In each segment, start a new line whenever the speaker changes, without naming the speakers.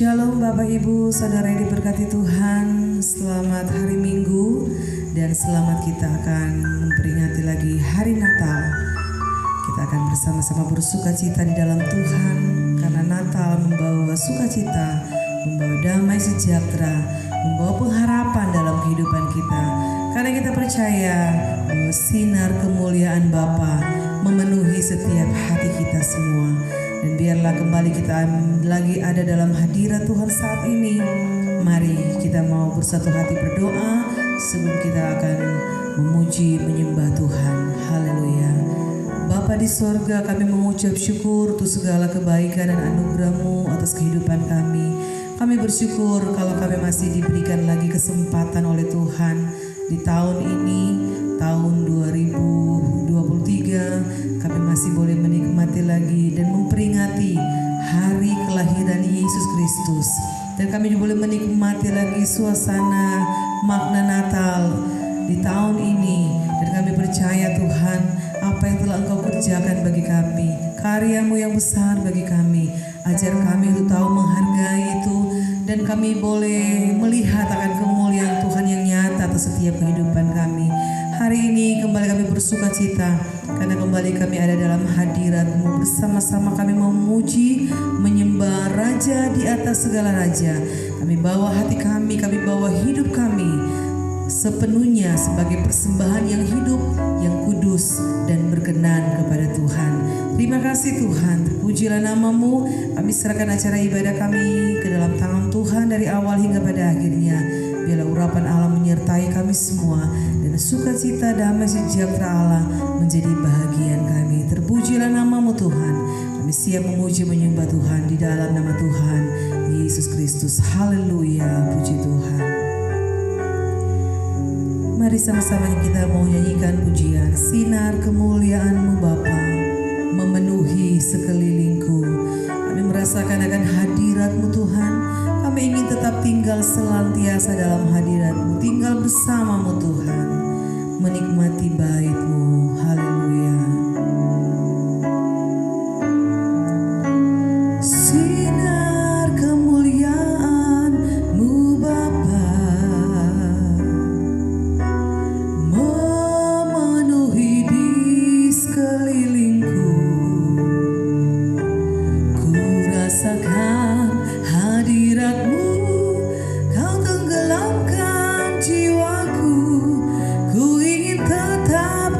Shalom Bapak Ibu, Saudara yang diberkati Tuhan. Selamat hari Minggu dan selamat kita akan memperingati lagi hari Natal. Kita akan bersama-sama bersukacita di dalam Tuhan karena Natal membawa sukacita, membawa damai sejahtera, membawa pengharapan dalam kehidupan kita. Karena kita percaya bahwa sinar kemuliaan Bapa memenuhi setiap hati kita semua. Dan biarlah kembali kita lagi ada dalam hadirat Tuhan saat ini. Mari kita mau bersatu hati berdoa sebelum kita akan memuji menyembah Tuhan. Haleluya. Bapa di sorga, kami mengucap syukur untuk segala kebaikan dan anugerah-Mu atas kehidupan kami. Kami bersyukur kalau kami masih diberikan lagi kesempatan oleh Tuhan di tahun ini, tahun 2023, kami masih boleh menikmati lagi dan memperingati hari kelahiran Yesus Kristus. Dan kami boleh menikmati lagi suasana makna Natal di tahun ini. Dan kami percaya Tuhan, apa yang telah Engkau kerjakan bagi kami, karya-Mu yang besar bagi kami. Ajar kami untuk tahu menghargai itu, dan kami boleh melihat akan kemuliaan Tuhan yang nyata atas setiap kehidupan kami. Hari ini kembali kami bersukacita karena kembali kami ada dalam hadirat-Mu. Bersama-sama kami memuji, menyembah Raja di atas segala raja. Kami bawa hati kami bawa hidup kami sepenuhnya sebagai persembahan yang hidup, yang kudus dan berkenan kepada Tuhan. Terima kasih Tuhan, terpujilah nama-Mu. Kami serahkan acara ibadah kami ke dalam tangan Tuhan dari awal hingga pada akhirnya. Biarlah urapan Allah menyertai kami semua, dan sukacita damai sejahtera Allah menjadi bahagian kami. Terpujilah nama-Mu Tuhan. Kami siap memuji menyembah Tuhan di dalam nama Tuhan Yesus Kristus. Haleluya, puji Tuhan. Mari sama-sama kita mau nyanyikan pujian. Sinar kemuliaan-Mu Bapa memenuhi sekelilingku. Kami merasakan akan hadirat-Mu Tuhan. Kami ingin tetap tinggal senantiasa dalam hadirat-Mu, tinggal bersama-Mu Tuhan, menikmati bait-Mu. Haleluya. Sinar kemuliaan-Mu Bapa memenuhi di sekelilingku. Ku rasakan hadirat-Mu, Kau tenggelamkan jiwaku. Ku ingin tetap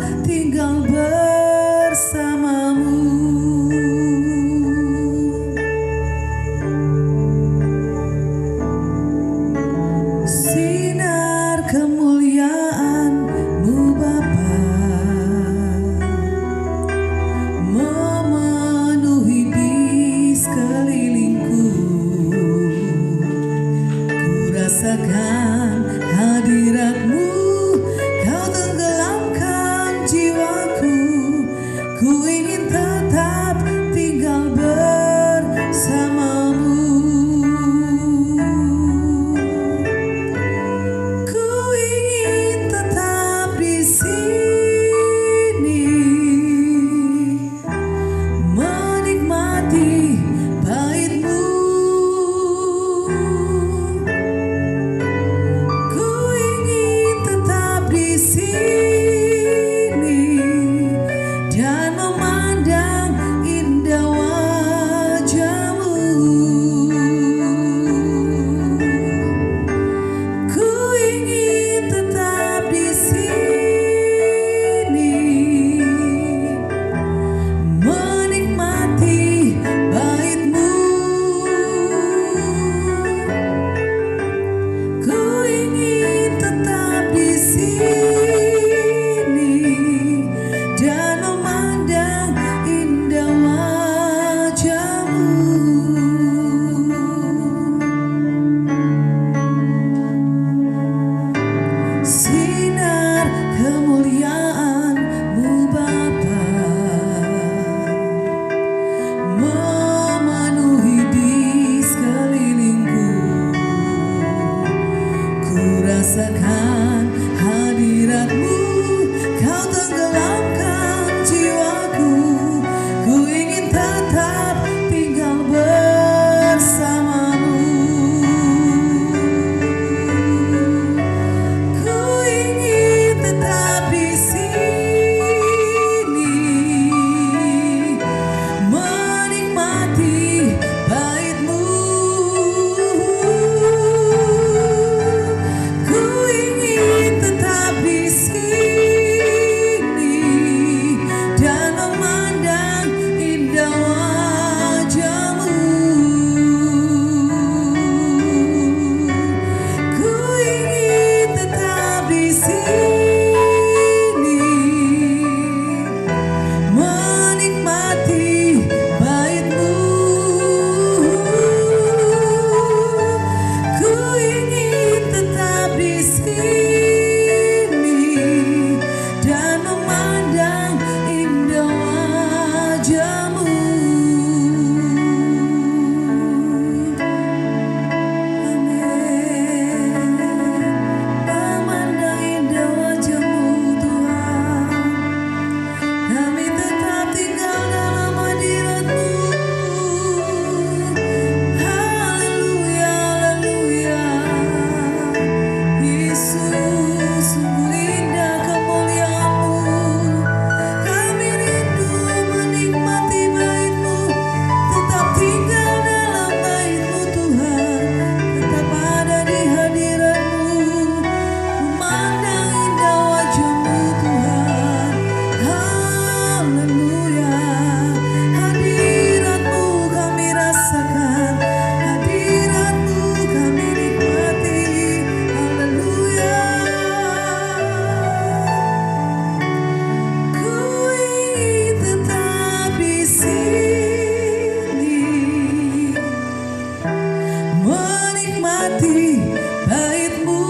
menikmati bait-Mu.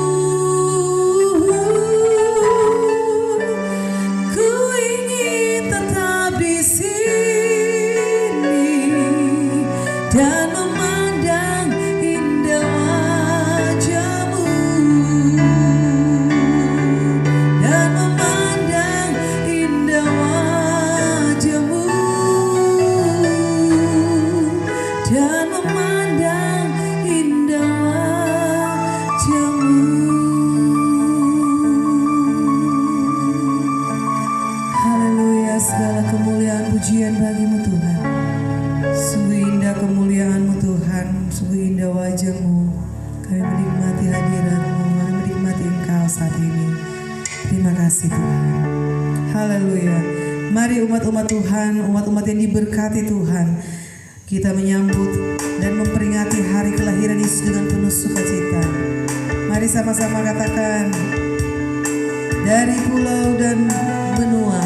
Ku ingin tetap di sini dan memandang indah wajah-Mu, dan memandang indah wajah-Mu, dan memandang indah wajah-Mu. Haleluya, segala kemuliaan pujian bagi-Mu Tuhan. Sungguh indah kemuliaan-Mu Tuhan, sungguh indah wajah-Mu. Kami menikmati hadirat-Mu, kami menikmati Engkau saat ini. Terima kasih Tuhan. Haleluya. Mari umat-umat Tuhan, umat-umat yang diberkati Tuhan, kita menyambut dan memperingati hari kelahiran Yesus dengan penuh sukacita. Mari sama-sama katakan, dari pulau dan benua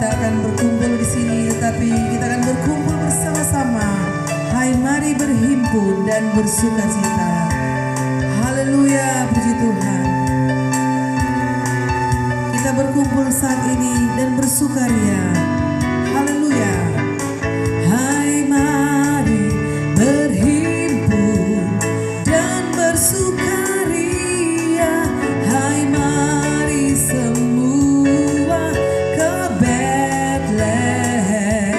kita akan berkumpul di sini, tetapi kita akan berkumpul bersama-sama. Hai, mari berhimpun dan bersukacita. Haleluya, puji Tuhan. Kita berkumpul saat ini dan bersukaria. Haleluya. Hai, mari berhimpun dan bersukaria. Hai, mari semua ke Betlehem.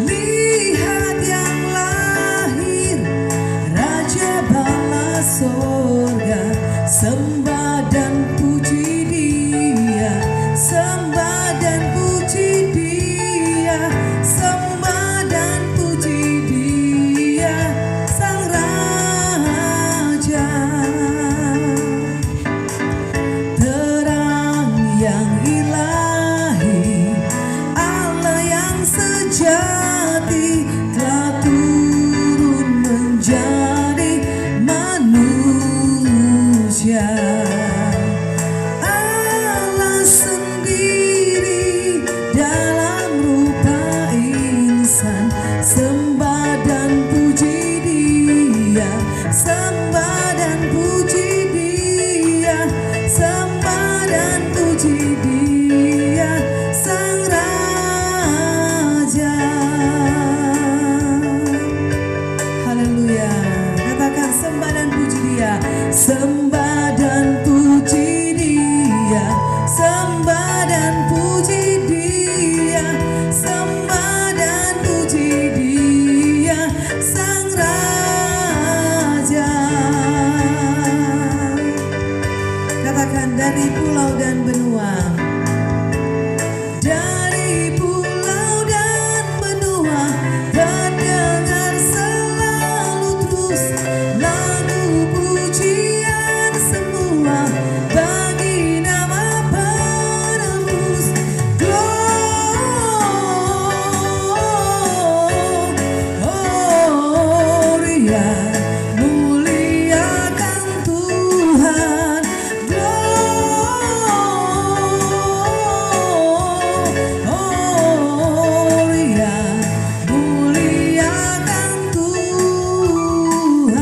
Lihat yang lahir, Raja bala sorga. Sembah dan puji Dia, sembah dan puji Dia, sembah dan puji Dia, Sang Raja. Terang yang ilahi, Allah yang sejati telah turun menjadi manusia. Allah sendiri dalam rupa insan. Sembah dan puji Dia, sembah dan puji Dia, sembah dan puji Dia, Sang Raja. Haleluya. Katakan sembah dan puji Dia, sembah dan puji Dia, sembah dan puji Dia, sembah dan puji Dia, Sang Raja. Katakan dari pulau dan benua, dari pulau dan benua, terdengar selalu terus lagu pujian semua bagi nama penebus. Gloria, muliakan Tuhan. Gloria, muliakan Tuhan.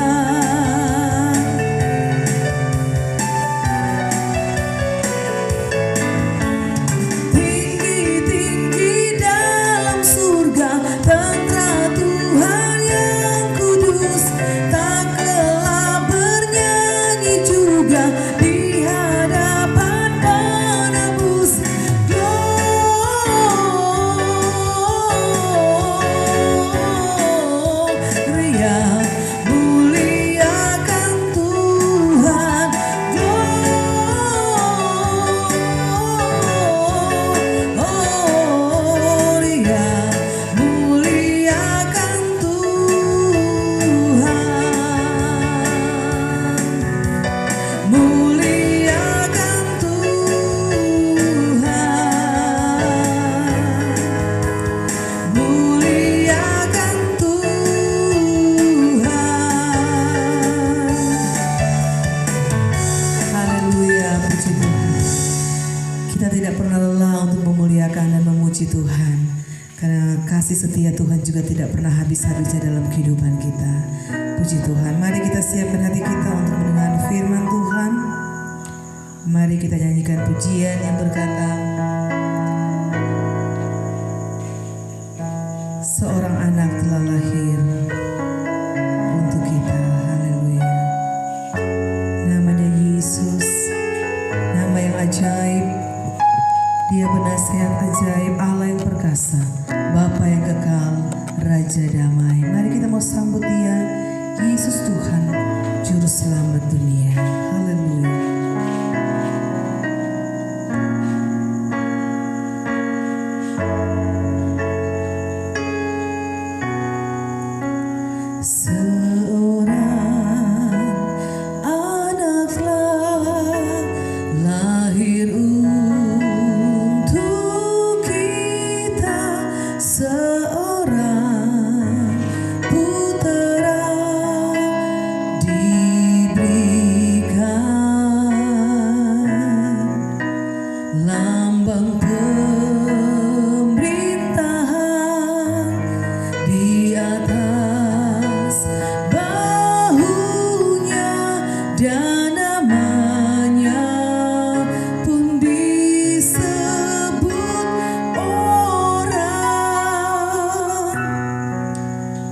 Tinggi-tinggi dalam surga, tentara Tuhan yang kudus, tak lelah bernyanyi juga di hadapan penebus. Gloria, muliakan Tuhan. Gloria, muliakan Tuhan. Muliakan Tuhan. Muliakan Tuhan. Haleluya, puji Tuhan. Kita tidak pernah lelah untuk memuliakan dan memuji Tuhan, karena kasih setia Tuhan juga tidak pernah habis-habisnya dalam kehidupan kita. Puji Tuhan. Mari kita siapkan hati kita untuk mendengar firman Tuhan. Mari kita nyanyikan pujian yang berkata, seorang anak telah lahir untuk kita. Haleluya. Namanya Yesus, nama yang ajaib. Dia penasihat ajaib, Allah yang perkasa, Bapa yang kekal, Raja damai. Mari kita mau sambut Dia, Yesus Tuhan, Juru Selamat dunia. Haleluya.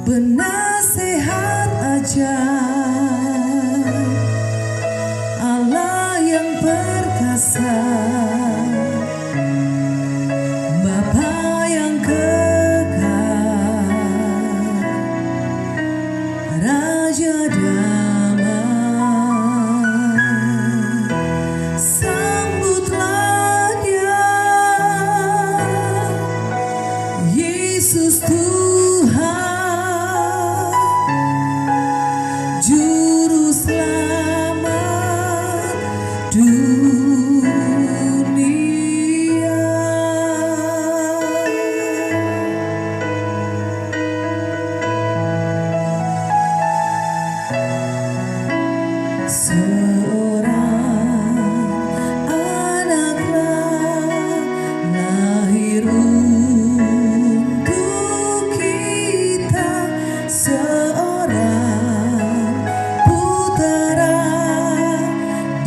Penasehat ajaib, Allah yang perkasa, Bapa yang kekal, Raja damai. Sambutlah Dia, Yesus Tuhan, Juru Selamat dunia. Seorang anaklah lahir untuk kita, seorang putera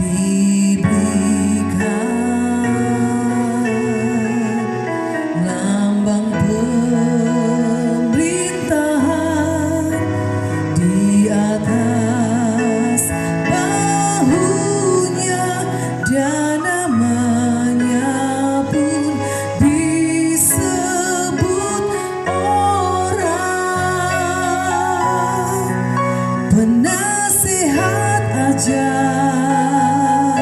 diberikan, lambang pemerintahan di atas bahunya, dan namanya pun disebut orang penasehat ajaib,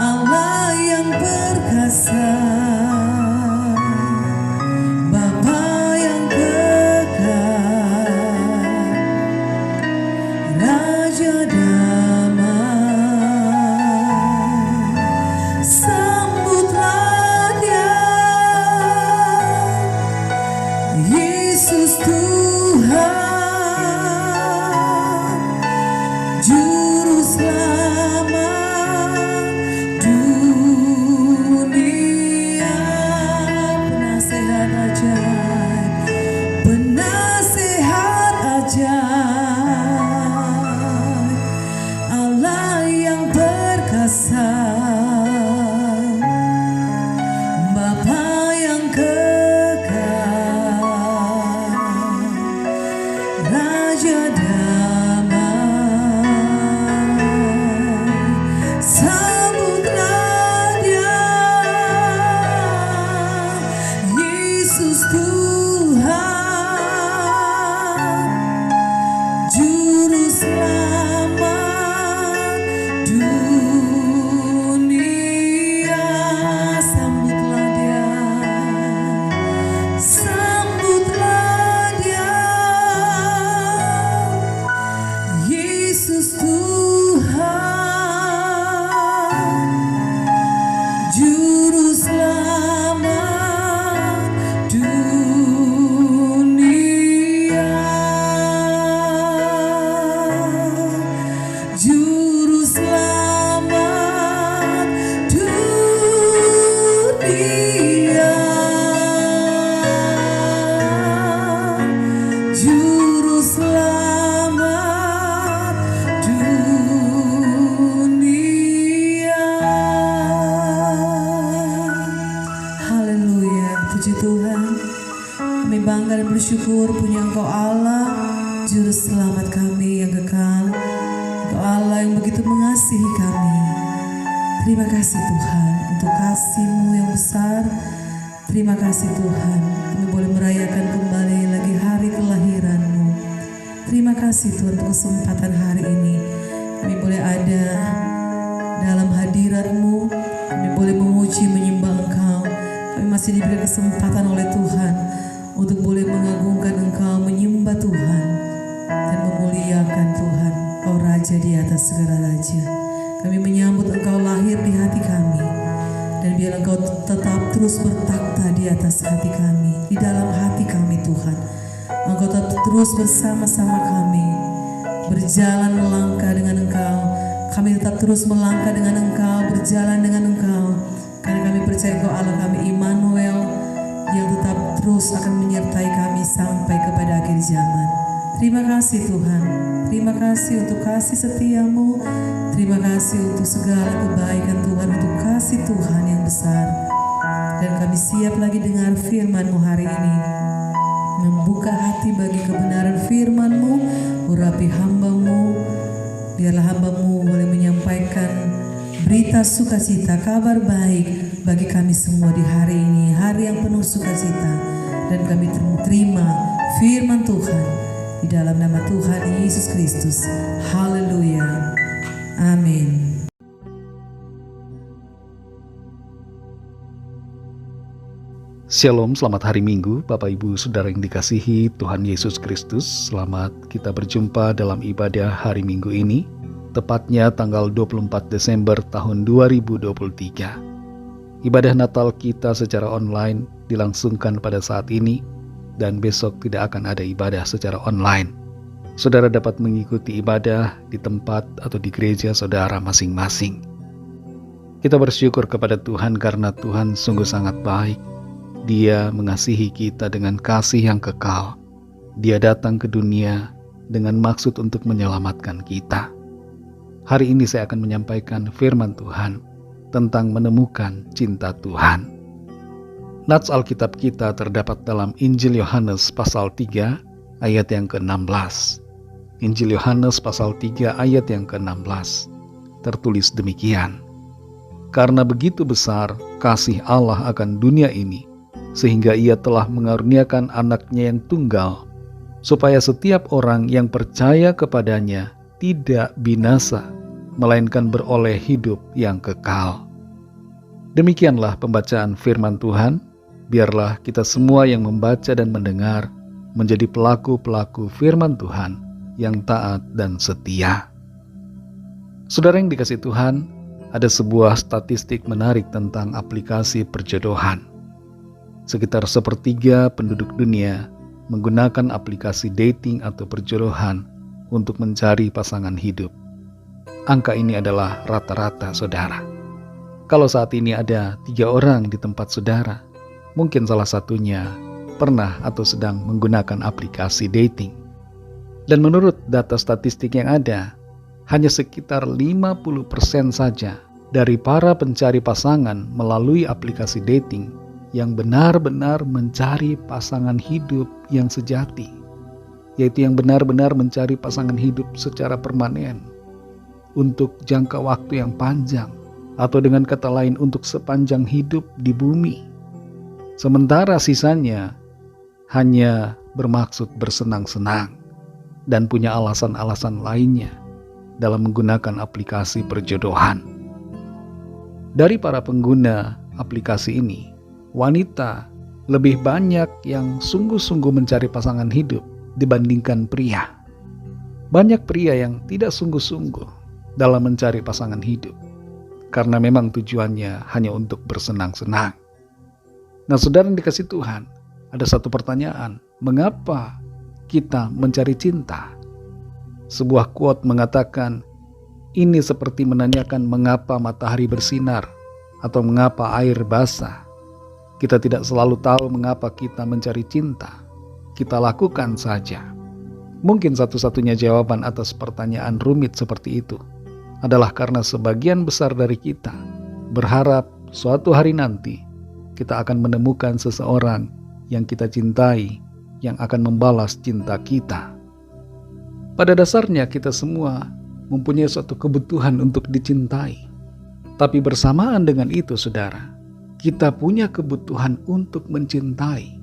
Allah yang perkasa, Bapa yang kekal, Raja damai. Sambutlah Dia, Yesus Tuhan, Juru Selamat dunia. Penasehat ajaib, penasehat ajaib, Allah yang perkasa, Bapa yang kekal, Raja damai. Sambutlah Dia, Yesus Tuhan, dan bersyukur punya Engkau Allah, Juru Selamat kami yang kekal. Engkau Allah yang begitu mengasihi kami. Terima kasih Tuhan untuk kasih-Mu yang besar. Terima kasih Tuhan, kami boleh merayakan kembali lagi hari kelahiran-Mu. Terima kasih Tuhan untuk kesempatan hari ini. Kami boleh ada dalam hadirat-Mu, kami boleh memuji menyembah Engkau. Kami masih diberi kesempatan oleh Tuhan untuk boleh mengagungkan Engkau, menyembah Tuhan dan memuliakan Tuhan, Engkau Raja di atas segala raja. Kami menyambut Engkau lahir di hati kami, dan biar Engkau tetap terus bertakhta di atas hati kami, di dalam hati kami Tuhan. Engkau tetap terus bersama-sama kami, berjalan melangkah dengan Engkau. Kami tetap terus melangkah dengan Engkau, berjalan dengan Engkau, karena kami percaya Engkau Allah kami, Immanuel, yang tetap terus akan menyertai kami sampai kepada akhir zaman. Terima kasih Tuhan, terima kasih untuk kasih setia-Mu, terima kasih untuk segala kebaikan Tuhan, untuk kasih Tuhan yang besar. Dan kami siap lagi dengar firman-Mu hari ini, membuka hati bagi kebenaran firman-Mu. Urapi hamba-Mu, biarlah hamba-Mu boleh menyampaikan berita sukacita, kabar baik bagi kami semua di hari ini, hari yang penuh sukacita. Dan kami terima firman Tuhan di dalam nama Tuhan Yesus Kristus. Haleluya. Amin.
Shalom, selamat hari Minggu, Bapak Ibu Saudara yang dikasihi Tuhan Yesus Kristus. Selamat kita berjumpa dalam ibadah hari Minggu ini, tepatnya tanggal 24 Desember tahun 2023. Ibadah Natal kita secara online dilangsungkan pada saat ini, dan besok tidak akan ada ibadah secara online. Saudara dapat mengikuti ibadah di tempat atau di gereja saudara masing-masing. Kita bersyukur kepada Tuhan karena Tuhan sungguh sangat baik. Dia mengasihi kita dengan kasih yang kekal. Dia datang ke dunia dengan maksud untuk menyelamatkan kita. Hari ini saya akan menyampaikan firman Tuhan tentang menemukan cinta Tuhan. Nats Alkitab kita terdapat dalam Injil Yohanes pasal 3 ayat yang ke-16. Injil Yohanes pasal 3 ayat yang ke-16. Tertulis demikian. Karena begitu besar kasih Allah akan dunia ini, sehingga Ia telah mengaruniakan anaknya yang tunggal, supaya setiap orang yang percaya kepadanya tidak binasa, melainkan beroleh hidup yang kekal. Demikianlah pembacaan firman Tuhan. Biarlah kita semua yang membaca dan mendengar menjadi pelaku-pelaku firman Tuhan yang taat dan setia. Saudara yang dikasihi Tuhan, ada sebuah statistik menarik tentang aplikasi perjodohan. Sekitar sepertiga penduduk dunia menggunakan aplikasi dating atau perjodohan untuk mencari pasangan hidup. Angka ini adalah rata-rata saudara. Kalau saat ini ada 3 orang di tempat saudara, mungkin salah satunya pernah atau sedang menggunakan aplikasi dating. Dan menurut data statistik yang ada, hanya sekitar 50% saja dari para pencari pasangan melalui aplikasi dating yang benar-benar mencari pasangan hidup yang sejati, yaitu yang benar-benar mencari pasangan hidup secara permanen, untuk jangka waktu yang panjang, atau dengan kata lain untuk sepanjang hidup di bumi. Sementara sisanya hanya bermaksud bersenang-senang dan punya alasan-alasan lainnya dalam menggunakan aplikasi perjodohan. Dari para pengguna aplikasi ini, wanita lebih banyak yang sungguh-sungguh mencari pasangan hidup dibandingkan pria. Banyak pria yang tidak sungguh-sungguh dalam mencari pasangan hidup, karena memang tujuannya hanya untuk bersenang-senang. Nah, saudara yang dikasihi Tuhan, ada satu pertanyaan, mengapa kita mencari cinta? Sebuah quote mengatakan, ini seperti menanyakan mengapa matahari bersinar atau mengapa air basah. Kita tidak selalu tahu mengapa kita mencari cinta. Kita lakukan saja. Mungkin satu-satunya jawaban atas pertanyaan rumit seperti itu adalah karena sebagian besar dari kita berharap suatu hari nanti kita akan menemukan seseorang yang kita cintai yang akan membalas cinta kita. Pada dasarnya kita semua mempunyai suatu kebutuhan untuk dicintai. Tapi bersamaan dengan itu, saudara, kita punya kebutuhan untuk mencintai.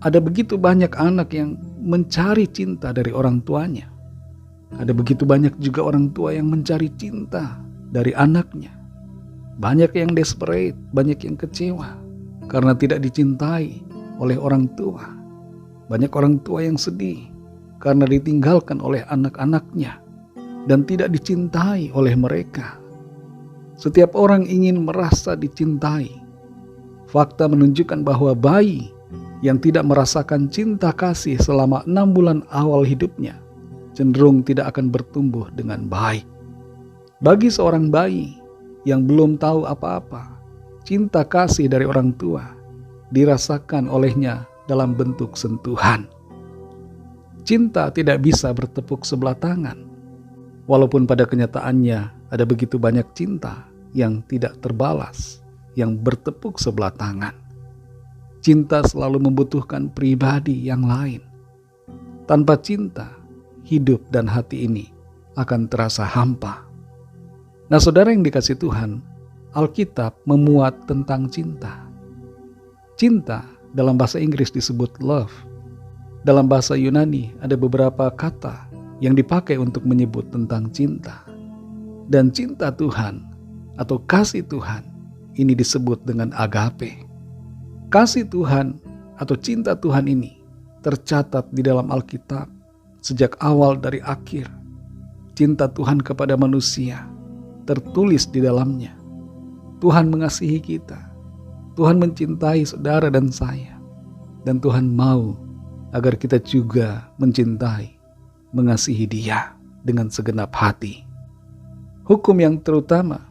Ada begitu banyak anak yang mencari cinta dari orang tuanya. Ada begitu banyak juga orang tua yang mencari cinta dari anaknya. Banyak yang desperate, banyak yang kecewa karena tidak dicintai oleh orang tua. Banyak orang tua yang sedih karena ditinggalkan oleh anak-anaknya dan tidak dicintai oleh mereka. Setiap orang ingin merasa dicintai. Fakta menunjukkan bahwa bayi yang tidak merasakan cinta kasih selama 6 bulan awal hidupnya cenderung tidak akan bertumbuh dengan baik. Bagi seorang bayi yang belum tahu apa-apa, cinta kasih dari orang tua dirasakan olehnya dalam bentuk sentuhan. Cinta tidak bisa bertepuk sebelah tangan, walaupun pada kenyataannya ada begitu banyak cinta yang tidak terbalas, yang bertepuk sebelah tangan. Cinta selalu membutuhkan pribadi yang lain. Tanpa cinta, hidup dan hati ini akan terasa hampa. Nah, saudara yang dikasihi Tuhan, Alkitab memuat tentang cinta. Cinta dalam bahasa Inggris disebut love. Dalam bahasa Yunani ada beberapa kata yang dipakai untuk menyebut tentang cinta. Dan cinta Tuhan atau kasih Tuhan ini disebut dengan agape. Kasih Tuhan atau cinta Tuhan ini tercatat di dalam Alkitab sejak awal dari akhir. Cinta Tuhan kepada manusia tertulis di dalamnya. Tuhan mengasihi kita. Tuhan mencintai saudara dan saya. Dan Tuhan mau agar kita juga mencintai, mengasihi Dia dengan segenap hati. Hukum yang terutama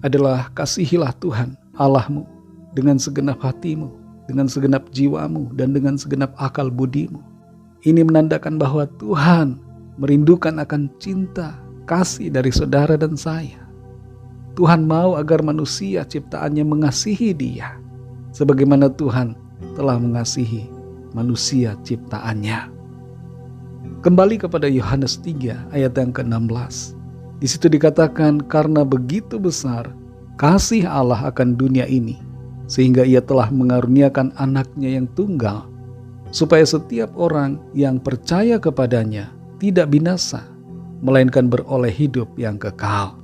adalah kasihilah Tuhan Allahmu dengan segenap hatimu, dengan segenap jiwamu, dan dengan segenap akal budimu. Ini menandakan bahwa Tuhan merindukan akan cinta, kasih dari saudara dan saya. Tuhan mau agar manusia ciptaannya mengasihi Dia, sebagaimana Tuhan telah mengasihi manusia ciptaannya. Kembali kepada Yohanes 3 ayat yang ke-16. Di situ dikatakan, karena begitu besar kasih Allah akan dunia ini, sehingga Ia telah mengaruniakan anaknya yang tunggal, supaya setiap orang yang percaya kepadanya tidak binasa, melainkan beroleh hidup yang kekal.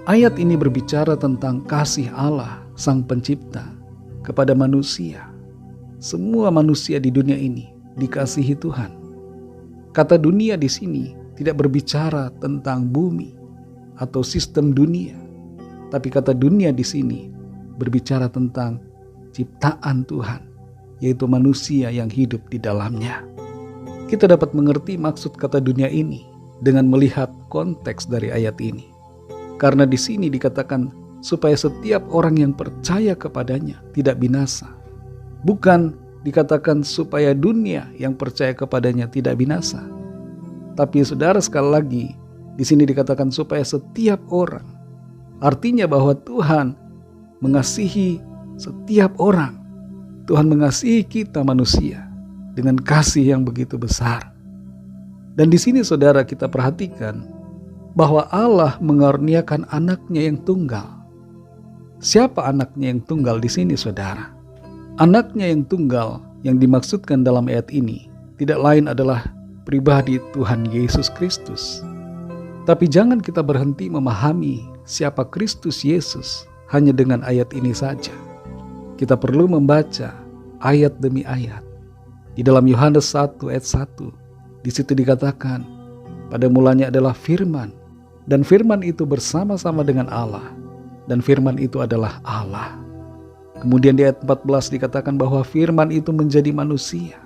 Ayat ini berbicara tentang kasih Allah, Sang Pencipta, kepada manusia. Semua manusia di dunia ini dikasihi Tuhan. Kata dunia di sini tidak berbicara tentang bumi atau sistem dunia, tapi kata dunia di sini berbicara tentang ciptaan Tuhan, yaitu manusia yang hidup di dalamnya. Kita dapat mengerti maksud kata dunia ini dengan melihat konteks dari ayat ini. Karena di sini dikatakan supaya setiap orang yang percaya kepadanya tidak binasa. Bukan dikatakan supaya dunia yang percaya kepadanya tidak binasa. Tapi saudara, sekali lagi di sini dikatakan supaya setiap orang. Artinya bahwa Tuhan mengasihi setiap orang. Tuhan mengasihi kita manusia dengan kasih yang begitu besar. Dan di sini saudara kita perhatikan bahwa Allah mengaruniakan anaknya yang tunggal. Siapa anaknya yang tunggal di sini, saudara? Anaknya yang tunggal yang dimaksudkan dalam ayat ini tidak lain adalah pribadi Tuhan Yesus Kristus. Tapi jangan kita berhenti memahami siapa Kristus Yesus hanya dengan ayat ini saja. Kita perlu membaca ayat demi ayat. Di dalam Yohanes 1 ayat 1, di situ dikatakan, pada mulanya adalah firman, dan firman itu bersama-sama dengan Allah, dan firman itu adalah Allah. Kemudian di ayat 14 dikatakan bahwa firman itu menjadi manusia.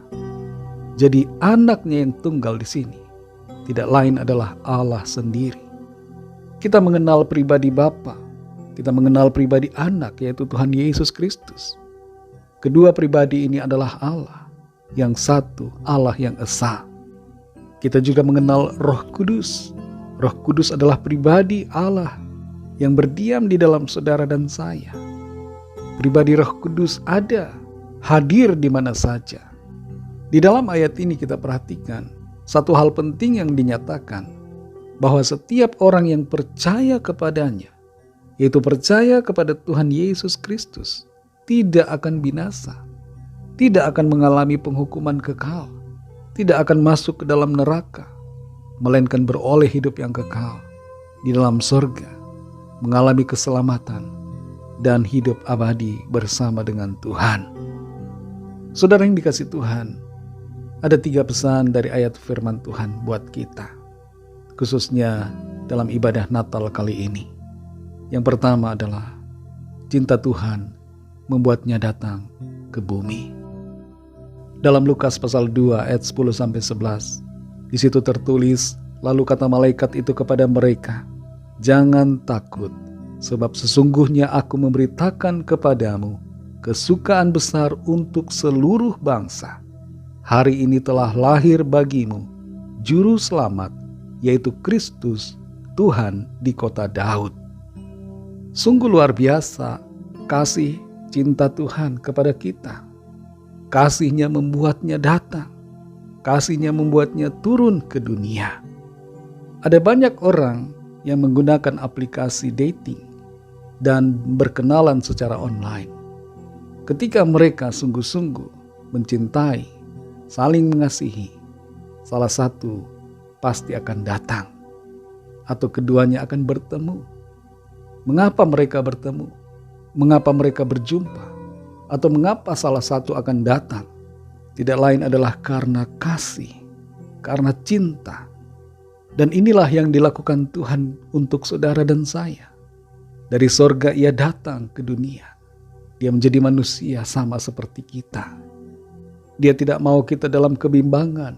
Jadi anaknya yang tunggal di sini tidak lain adalah Allah sendiri. Kita mengenal pribadi Bapa, kita mengenal pribadi anak, yaitu Tuhan Yesus Kristus. Kedua pribadi ini adalah Allah, yang satu Allah yang esa. Kita juga mengenal Roh Kudus. Roh Kudus adalah pribadi Allah yang berdiam di dalam saudara dan saya. Pribadi Roh Kudus ada, hadir di mana saja. Di dalam ayat ini kita perhatikan satu hal penting yang dinyatakan, bahwa setiap orang yang percaya kepadanya, yaitu percaya kepada Tuhan Yesus Kristus, tidak akan binasa, tidak akan mengalami penghukuman kekal, tidak akan masuk ke dalam neraka, melainkan beroleh hidup yang kekal di dalam sorga, mengalami keselamatan, dan hidup abadi bersama dengan Tuhan. Saudara yang dikasihi Tuhan, ada 3 pesan dari ayat firman Tuhan buat kita, khususnya dalam ibadah Natal kali ini. Yang pertama adalah cinta Tuhan membuatnya datang ke bumi. Dalam Lukas pasal 2 ayat 10-11, di situ tertulis, lalu kata malaikat itu kepada mereka, "Jangan takut, sebab sesungguhnya aku memberitakan kepadamu kesukaan besar untuk seluruh bangsa. Hari ini telah lahir bagimu Juru Selamat, yaitu Kristus Tuhan di kota Daud." Sungguh luar biasa kasih cinta Tuhan kepada kita. Kasihnya membuatnya datang. Kasihnya membuatnya turun ke dunia. Ada banyak orang yang menggunakan aplikasi dating dan berkenalan secara online. Ketika mereka sungguh-sungguh mencintai, saling mengasihi, salah satu pasti akan datang, atau keduanya akan bertemu. Mengapa mereka bertemu? Mengapa mereka berjumpa? Atau mengapa salah satu akan datang? Tidak lain adalah karena kasih, karena cinta. Dan inilah yang dilakukan Tuhan untuk saudara dan saya. Dari sorga ia datang ke dunia. Dia menjadi manusia sama seperti kita. Dia tidak mau kita dalam kebimbangan.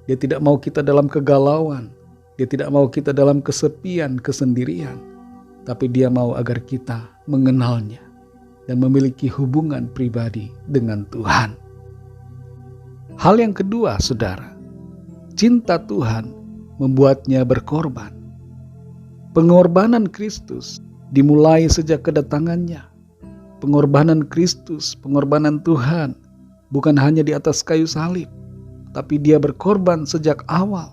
Dia tidak mau kita dalam kegalauan. Dia tidak mau kita dalam kesepian, kesendirian. Tapi dia mau agar kita mengenalnya dan memiliki hubungan pribadi dengan Tuhan. Hal yang kedua, saudara, cinta Tuhan membuatnya berkorban. Pengorbanan Kristus dimulai sejak kedatangannya. Pengorbanan Kristus, pengorbanan Tuhan bukan hanya di atas kayu salib, tapi dia berkorban sejak awal.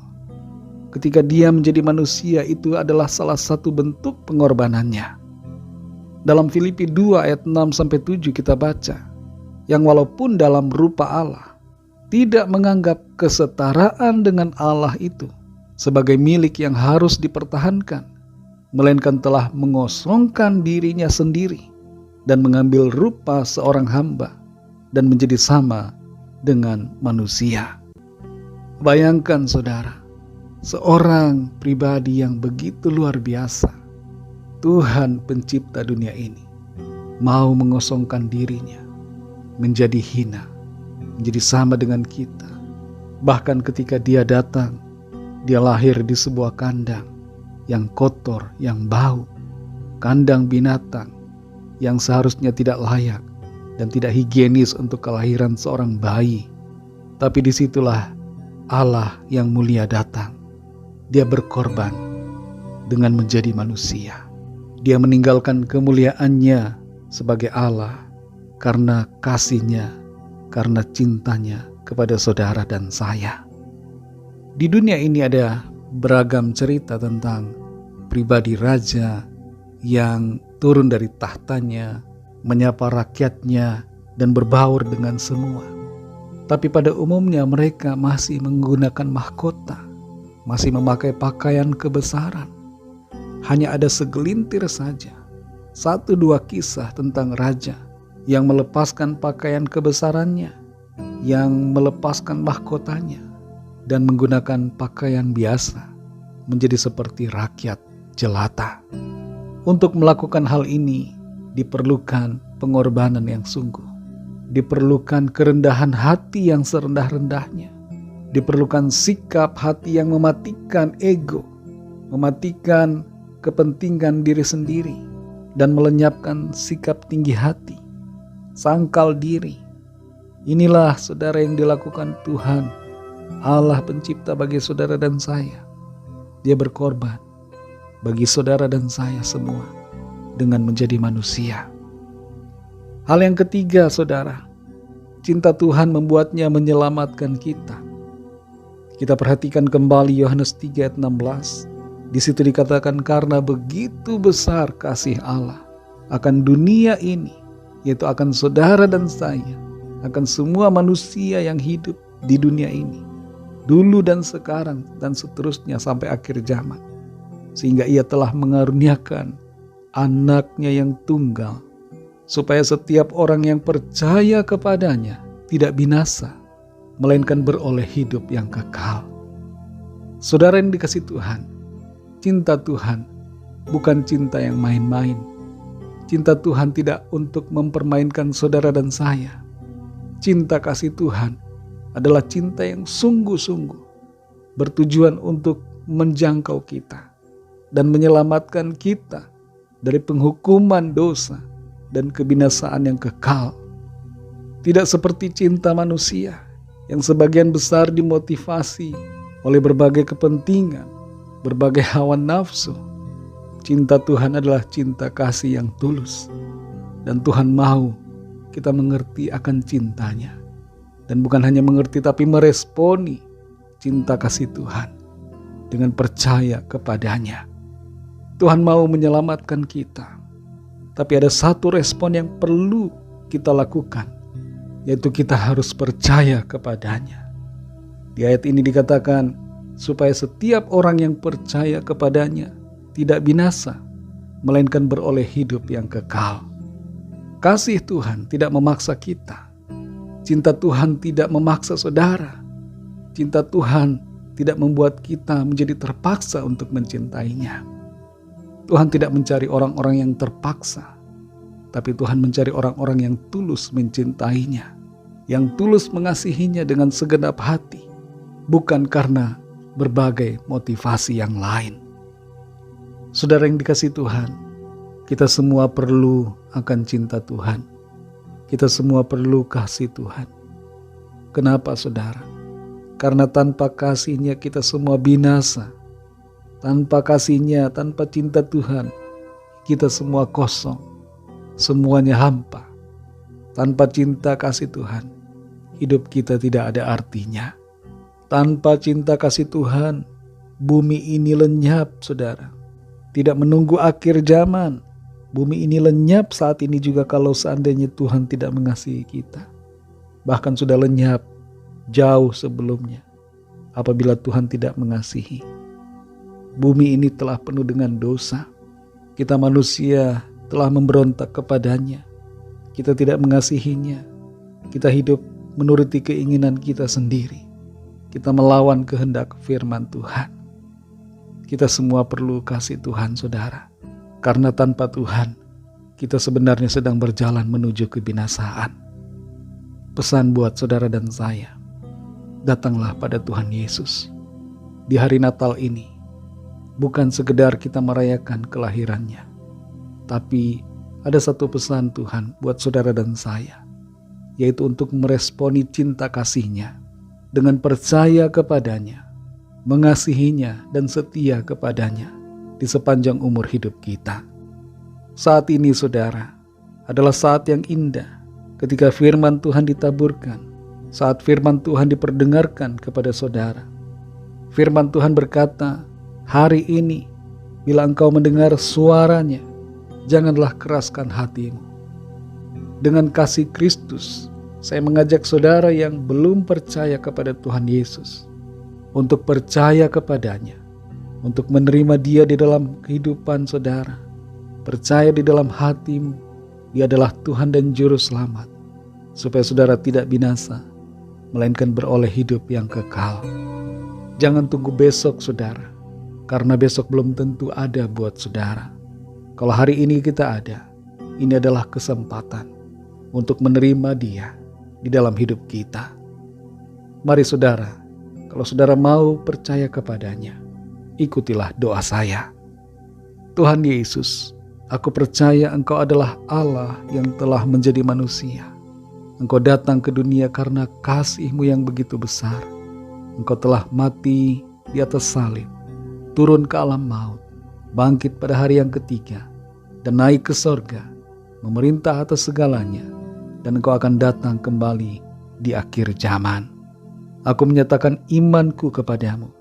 Ketika dia menjadi manusia, itu adalah salah satu bentuk pengorbanannya. Dalam Filipi 2 ayat 6-7 kita baca, yang walaupun dalam rupa Allah, tidak menganggap kesetaraan dengan Allah itu sebagai milik yang harus dipertahankan, melainkan telah mengosongkan dirinya sendiri dan mengambil rupa seorang hamba dan menjadi sama dengan manusia. Bayangkan saudara, seorang pribadi yang begitu luar biasa, Tuhan pencipta dunia ini, mau mengosongkan dirinya, menjadi hina, menjadi sama dengan kita. Bahkan ketika dia datang, dia lahir di sebuah kandang yang kotor, yang bau, kandang binatang yang seharusnya tidak layak dan tidak higienis untuk kelahiran seorang bayi. Tapi disitulah Allah yang mulia datang. Dia berkorban dengan menjadi manusia. Dia meninggalkan kemuliaannya sebagai Allah karena kasihnya, karena cintanya kepada saudara dan saya. Di dunia ini ada beragam cerita tentang pribadi raja yang turun dari tahtanya, menyapa rakyatnya, dan berbaur dengan semua. Tapi pada umumnya mereka masih menggunakan mahkota, masih memakai pakaian kebesaran. Hanya ada segelintir saja, 1-2 kisah tentang raja yang melepaskan pakaian kebesarannya, yang melepaskan mahkotanya, dan menggunakan pakaian biasa, menjadi seperti rakyat jelata. Untuk melakukan hal ini diperlukan pengorbanan yang sungguh, diperlukan kerendahan hati yang serendah-rendahnya, diperlukan sikap hati yang mematikan ego, mematikan kepentingan diri sendiri, dan melenyapkan sikap tinggi hati, sangkal diri. Inilah saudara yang dilakukan Tuhan, Allah pencipta bagi saudara dan saya. Dia berkorban bagi saudara dan saya semua dengan menjadi manusia. Hal yang ketiga, saudara, Cinta Tuhan membuatnya menyelamatkan kita. Kita perhatikan kembali Yohanes 3 ayat 16. Di situ dikatakan karena begitu besar kasih Allah akan dunia ini, yaitu akan saudara dan saya, akan semua manusia yang hidup di dunia ini, dulu dan sekarang dan seterusnya sampai akhir zaman, sehingga Ia telah mengaruniakan anaknya yang tunggal, supaya setiap orang yang percaya kepadanya tidak binasa, melainkan beroleh hidup yang kekal. Saudara yang dikasihi Tuhan, cinta Tuhan bukan cinta yang main-main. Cinta Tuhan tidak untuk mempermainkan saudara dan saya. Cinta kasih Tuhan adalah cinta yang sungguh-sungguh bertujuan untuk menjangkau kita dan menyelamatkan kita dari penghukuman dosa dan kebinasaan yang kekal. Tidak seperti cinta manusia yang sebagian besar dimotivasi oleh berbagai kepentingan, berbagai hawa nafsu. Cinta Tuhan adalah cinta kasih yang tulus, dan Tuhan mau kita mengerti akan cintanya, dan bukan hanya mengerti tapi meresponi cinta kasih Tuhan dengan percaya kepadanya. Tuhan mau menyelamatkan kita, tapi ada satu respon yang perlu kita lakukan, yaitu kita harus percaya kepadanya. Di ayat ini dikatakan supaya setiap orang yang percaya kepadanya tidak binasa, melainkan beroleh hidup yang kekal. Kasih Tuhan tidak memaksa kita. Cinta Tuhan tidak memaksa saudara. Cinta Tuhan tidak membuat kita menjadi terpaksa untuk mencintainya. Tuhan tidak mencari orang-orang yang terpaksa, tapi Tuhan mencari orang-orang yang tulus mencintainya, yang tulus mengasihinya dengan segenap hati, bukan karena berbagai motivasi yang lain. Saudara yang dikasihi Tuhan, kita semua perlu akan cinta Tuhan. Kita semua perlu kasih Tuhan. Kenapa saudara? Karena tanpa kasih-Nya kita semua binasa. Tanpa kasih-Nya, tanpa cinta Tuhan, kita semua kosong. Semuanya hampa. Tanpa cinta kasih Tuhan, hidup kita tidak ada artinya. Tanpa cinta kasih Tuhan, bumi ini lenyap saudara. Tidak menunggu akhir zaman. Bumi ini lenyap saat ini juga kalau seandainya Tuhan tidak mengasihi kita. Bahkan sudah lenyap jauh sebelumnya apabila Tuhan tidak mengasihi. Bumi ini telah penuh dengan dosa. Kita manusia telah memberontak kepadanya. Kita tidak mengasihinya. Kita hidup menuruti keinginan kita sendiri. Kita melawan kehendak firman Tuhan. Kita semua perlu kasih Tuhan saudara. Karena tanpa Tuhan, kita sebenarnya sedang berjalan menuju kebinasaan. Pesan buat saudara dan saya, datanglah pada Tuhan Yesus. Di hari Natal ini, bukan sekedar kita merayakan kelahirannya, tapi ada satu pesan Tuhan buat saudara dan saya, yaitu untuk meresponi cinta kasih-Nya dengan percaya kepadanya, mengasihinya dan setia kepadanya di sepanjang umur hidup kita. Saat ini saudara adalah saat yang indah ketika firman Tuhan ditaburkan, saat firman Tuhan diperdengarkan kepada saudara. Firman Tuhan berkata, hari ini bila engkau mendengar suaranya, janganlah keraskan hatimu. Dengan kasih Kristus, saya mengajak saudara yang belum percaya kepada Tuhan Yesus untuk percaya kepadanya, untuk menerima Dia di dalam kehidupan saudara. Percaya di dalam hatimu, Dia adalah Tuhan dan Juru Selamat, supaya saudara tidak binasa, melainkan beroleh hidup yang kekal. Jangan tunggu besok saudara, karena besok belum tentu ada buat saudara. Kalau hari ini kita ada, ini adalah kesempatan untuk menerima Dia di dalam hidup kita. Mari saudara, kalau saudara mau percaya kepadanya, ikutilah doa saya. Tuhan Yesus, aku percaya Engkau adalah Allah yang telah menjadi manusia. Engkau datang ke dunia karena kasih-Mu yang begitu besar. Engkau telah mati di atas salib, turun ke alam maut, bangkit pada hari yang ketiga, dan naik ke sorga, memerintah atas segalanya, dan Engkau akan datang kembali di akhir zaman. Aku menyatakan imanku kepadamu.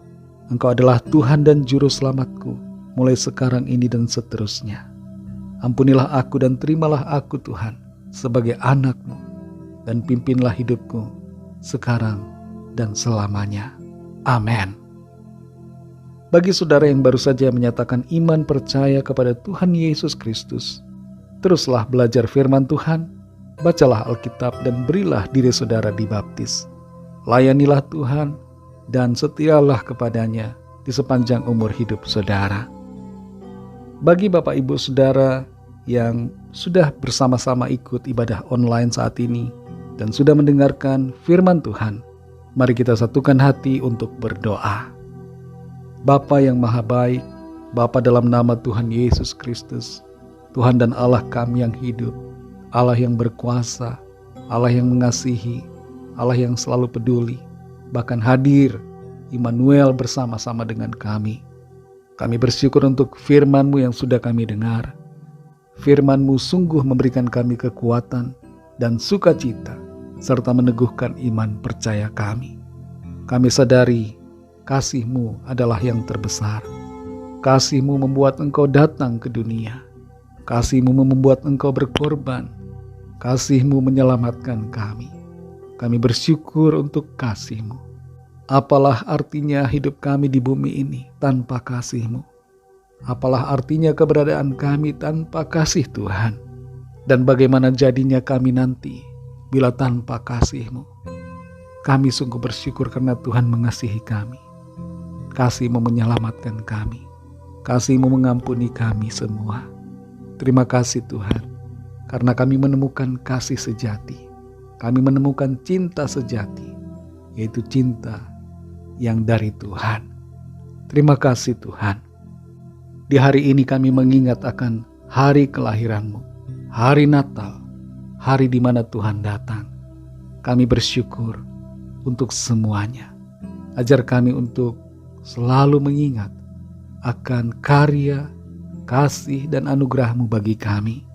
Engkau adalah Tuhan dan Juru Selamatku, mulai sekarang ini dan seterusnya. Ampunilah aku dan terimalah aku Tuhan sebagai anak-Mu, dan pimpinlah hidupku sekarang dan selamanya. Amin. Bagi saudara yang baru saja menyatakan iman percaya kepada Tuhan Yesus Kristus, teruslah belajar firman Tuhan, bacalah Alkitab dan berilah diri saudara dibaptis. Layanilah Tuhan dan setialah kepadanya di sepanjang umur hidup saudara. Bagi Bapak Ibu Saudara yang sudah bersama-sama ikut ibadah online saat ini dan sudah mendengarkan firman Tuhan, mari kita satukan hati untuk berdoa. Bapa yang Maha Baik, Bapa dalam nama Tuhan Yesus Kristus, Tuhan dan Allah kami yang hidup, Allah yang berkuasa, Allah yang mengasihi, Allah yang selalu peduli, bahkan hadir Immanuel bersama-sama dengan kami. Kami bersyukur untuk firman-Mu yang sudah kami dengar. Firman-Mu sungguh memberikan kami kekuatan dan sukacita, serta meneguhkan iman percaya kami. Kami sadari kasih-Mu adalah yang terbesar. Kasih-Mu membuat Engkau datang ke dunia. Kasih-Mu membuat Engkau berkorban. Kasih-Mu menyelamatkan kami. Kami bersyukur untuk kasih-Mu. Apalah artinya hidup kami di bumi ini tanpa kasih-Mu? Apalah artinya keberadaan kami tanpa kasih Tuhan? Dan bagaimana jadinya kami nanti bila tanpa kasih-Mu? Kami sungguh bersyukur karena Tuhan mengasihi kami. Kasih-Mu menyelamatkan kami. Kasih-Mu mengampuni kami semua. Terima kasih Tuhan, karena kami menemukan kasih sejati. Kami menemukan cinta sejati, yaitu cinta yang dari Tuhan. Terima kasih Tuhan. Di hari ini kami mengingat akan hari kelahiran-Mu, hari Natal, hari di mana Tuhan datang. Kami bersyukur untuk semuanya. Ajar kami untuk selalu mengingat akan karya, kasih dan anugerah-Mu bagi kami,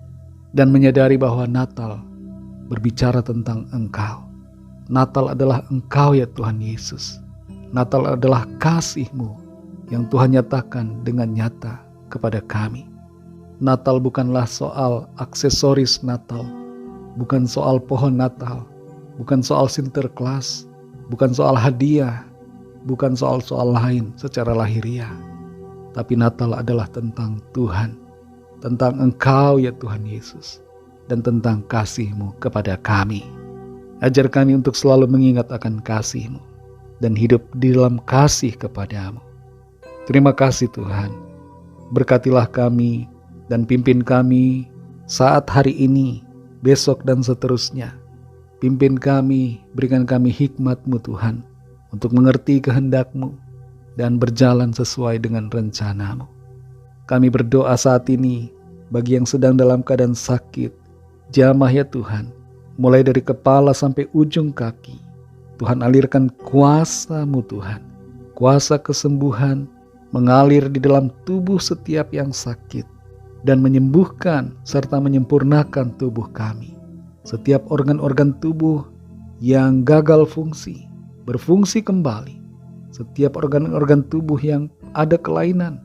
dan menyadari bahwa Natal berbicara tentang Engkau. Natal adalah Engkau ya Tuhan Yesus. Natal adalah kasih-Mu yang Tuhan nyatakan dengan nyata kepada kami. Natal bukanlah soal aksesoris Natal, bukan soal pohon Natal, bukan soal Sinterklas, bukan soal hadiah, bukan soal-soal lain secara lahiriah. Tapi Natal adalah tentang Tuhan, tentang Engkau ya Tuhan Yesus, dan tentang kasih-Mu kepada kami. Ajar kami untuk selalu mengingat akan kasih-Mu dan hidup di dalam kasih kepadamu. Terima kasih Tuhan. Berkatilah kami dan pimpin kami saat hari ini, besok dan seterusnya. Pimpin kami, berikan kami hikmat-Mu Tuhan, untuk mengerti kehendak-Mu dan berjalan sesuai dengan rencana-Mu. Kami berdoa saat ini bagi yang sedang dalam keadaan sakit, jamah ya Tuhan, mulai dari kepala sampai ujung kaki. Tuhan alirkan kuasa-Mu Tuhan, kuasa kesembuhan mengalir di dalam tubuh setiap yang sakit dan menyembuhkan serta menyempurnakan tubuh kami. Setiap organ-organ tubuh yang gagal fungsi, berfungsi kembali. Setiap organ-organ tubuh yang ada kelainan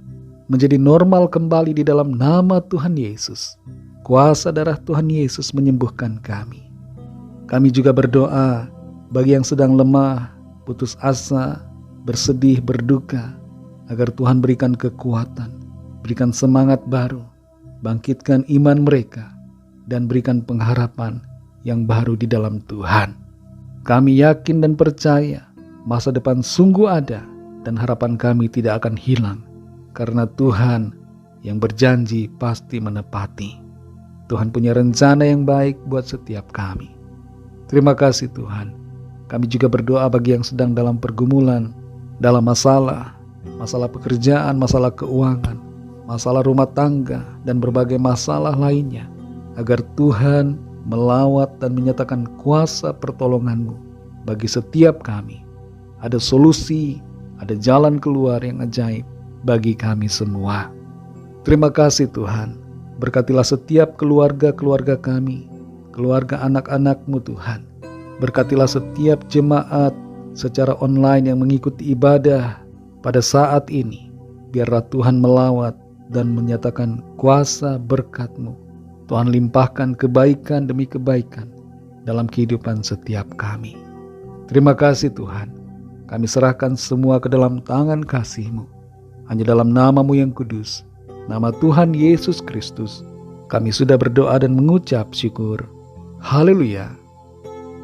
menjadi normal kembali di dalam nama Tuhan Yesus. Kuasa darah Tuhan Yesus menyembuhkan kami. Kami juga berdoa bagi yang sedang lemah, putus asa, bersedih, berduka, agar Tuhan berikan kekuatan, berikan semangat baru, bangkitkan iman mereka, dan berikan pengharapan yang baru di dalam Tuhan. Kami yakin dan percaya masa depan sungguh ada, dan harapan kami tidak akan hilang, karena Tuhan yang berjanji pasti menepati. Tuhan punya rencana yang baik buat setiap kami. Terima kasih Tuhan. Kami juga berdoa bagi yang sedang dalam pergumulan, dalam masalah pekerjaan, masalah keuangan, masalah rumah tangga, dan berbagai masalah lainnya, agar Tuhan melawat dan menyatakan kuasa pertolongan-Mu bagi setiap kami. Ada solusi, ada jalan keluar yang ajaib bagi kami semua. Terima kasih Tuhan. Berkatilah setiap keluarga-keluarga kami, keluarga anak-anak-Mu Tuhan. Berkatilah setiap jemaat secara online yang mengikuti ibadah pada saat ini. Biarlah Tuhan melawat dan menyatakan kuasa berkat-Mu. Tuhan limpahkan kebaikan demi kebaikan dalam kehidupan setiap kami. Terima kasih Tuhan. Kami serahkan semua ke dalam tangan kasih-Mu. Hanya dalam nama-Mu yang kudus, nama Tuhan Yesus Kristus, kami sudah berdoa dan mengucap syukur. Haleluya.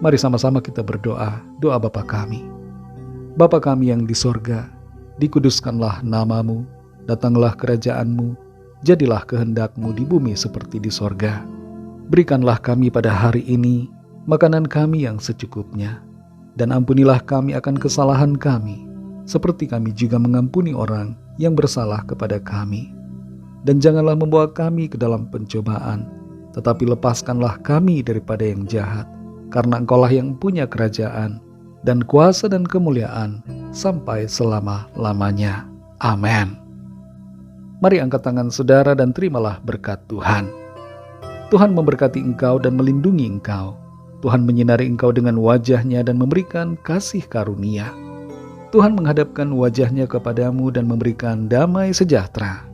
Mari sama-sama kita berdoa, doa Bapa kami. Bapa kami yang di sorga, dikuduskanlah nama-Mu, datanglah kerajaan-Mu, jadilah kehendak-Mu di bumi seperti di sorga. Berikanlah kami pada hari ini makanan kami yang secukupnya, dan ampunilah kami akan kesalahan kami, seperti kami juga mengampuni orang yang bersalah kepada kami. Dan janganlah membawa kami ke dalam pencobaan, tetapi lepaskanlah kami daripada yang jahat, karena Engkaulah yang punya kerajaan, dan kuasa dan kemuliaan, sampai selama-lamanya. Amin. Mari angkat tangan saudara dan terimalah berkat Tuhan. Tuhan memberkati engkau dan melindungi engkau. Tuhan menyinari engkau dengan wajah-Nya dan memberikan kasih karunia. Tuhan menghadapkan wajah-Nya kepadamu dan memberikan damai sejahtera.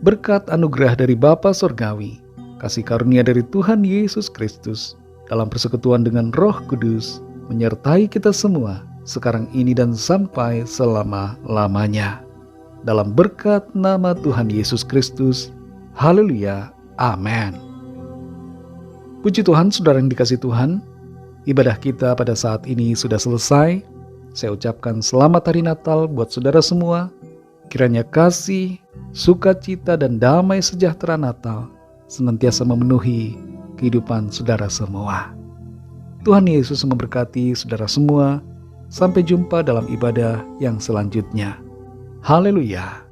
Berkat anugerah dari Bapa Sorgawi, kasih karunia dari Tuhan Yesus Kristus, dalam persekutuan dengan Roh Kudus, menyertai kita semua, sekarang ini dan sampai selama-lamanya. Dalam berkat nama Tuhan Yesus Kristus, haleluya, amin. Puji Tuhan, saudara yang dikasihi Tuhan, ibadah kita pada saat ini sudah selesai. Saya ucapkan selamat hari Natal buat saudara semua. Kiranya kasih, sukacita dan damai sejahtera Natal senantiasa memenuhi kehidupan saudara semua. Tuhan Yesus memberkati saudara semua. Sampai jumpa dalam ibadah yang selanjutnya. Haleluya.